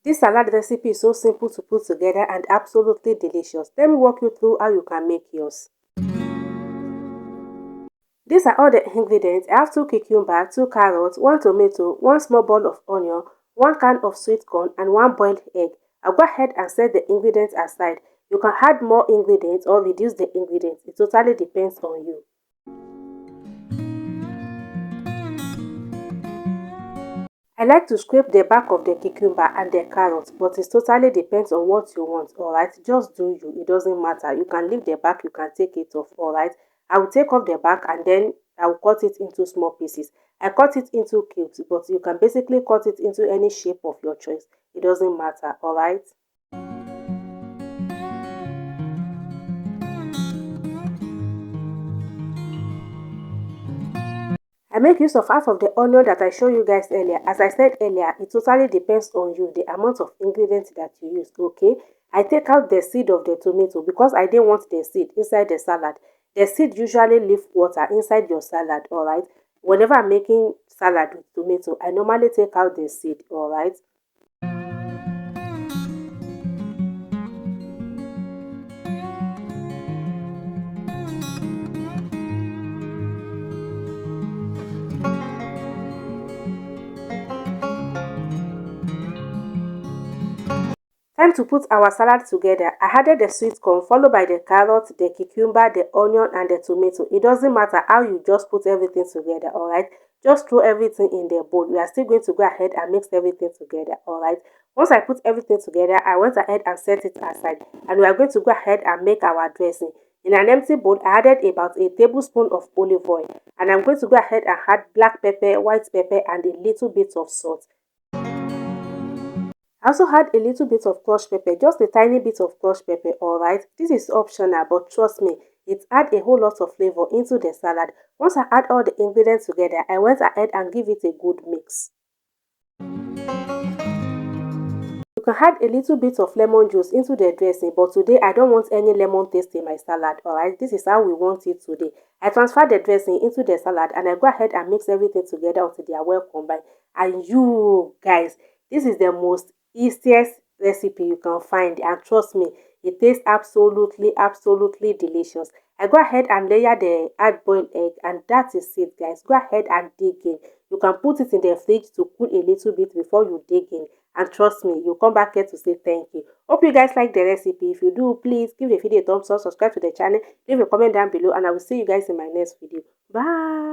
This salad recipe is so simple to put together and absolutely delicious. Let me walk you through how you can make yours. These are all the ingredients. I have 2 cucumber, 2 carrots, 1 tomato, 1 small bowl of onion, 1 can of sweet corn, and 1 boiled egg. I'll go ahead and set the ingredients aside. You can add more ingredients or reduce the ingredients. It totally depends on you. I like to scrape the back of the cucumber and the carrot, but it totally depends on what you want, alright? Just do you, it doesn't matter. You can leave the back, you can take it off, alright? I will take off the back and then I will cut it into small pieces. I cut it into cubes, but you can basically cut it into any shape of your choice. It doesn't matter, alright? I make use of half of the onion that I showed you guys earlier. As I said earlier, it totally depends on you, the amount of ingredients that you use, okay? I take out the seed of the tomato because I didn't want the seed inside the salad. The seed usually leave water inside your salad, alright? Whenever I'm making salad with tomato, I normally take out the seed, alright? Time to put our salad together. I added the sweet corn followed by the carrot, the cucumber, the onion and the tomato. It doesn't matter how you just put everything together, alright? Just throw everything in the bowl. We are still going to go ahead and mix everything together, alright? Once I put everything together, I went ahead and set it aside. And we are going to go ahead and make our dressing. In an empty bowl, I added about a tablespoon of olive oil. And I'm going to go ahead and add black pepper, white pepper and a little bit of salt. I also add a little bit of crushed pepper, just a tiny bit of crushed pepper, alright? This is optional, but trust me, it adds a whole lot of flavor into the salad. Once I add all the ingredients together, I went ahead and give it a good mix. You can add a little bit of lemon juice into the dressing, but today I don't want any lemon taste in my salad, alright? This is how we want it today. I transfer the dressing into the salad and I go ahead and mix everything together until they are well combined. And you guys, this is the most easiest recipe you can find, and trust me, it tastes absolutely delicious. I go ahead and layer the hard boiled egg, and that is it, guys. Go ahead and dig in. You can put it in the fridge to cool a little bit before you dig in, and trust me, you'll come back here to say thank you. Hope you guys like the recipe. If you do, please give the video a thumbs up, subscribe to the channel, leave a comment down below, and I will see you guys in my next video. Bye.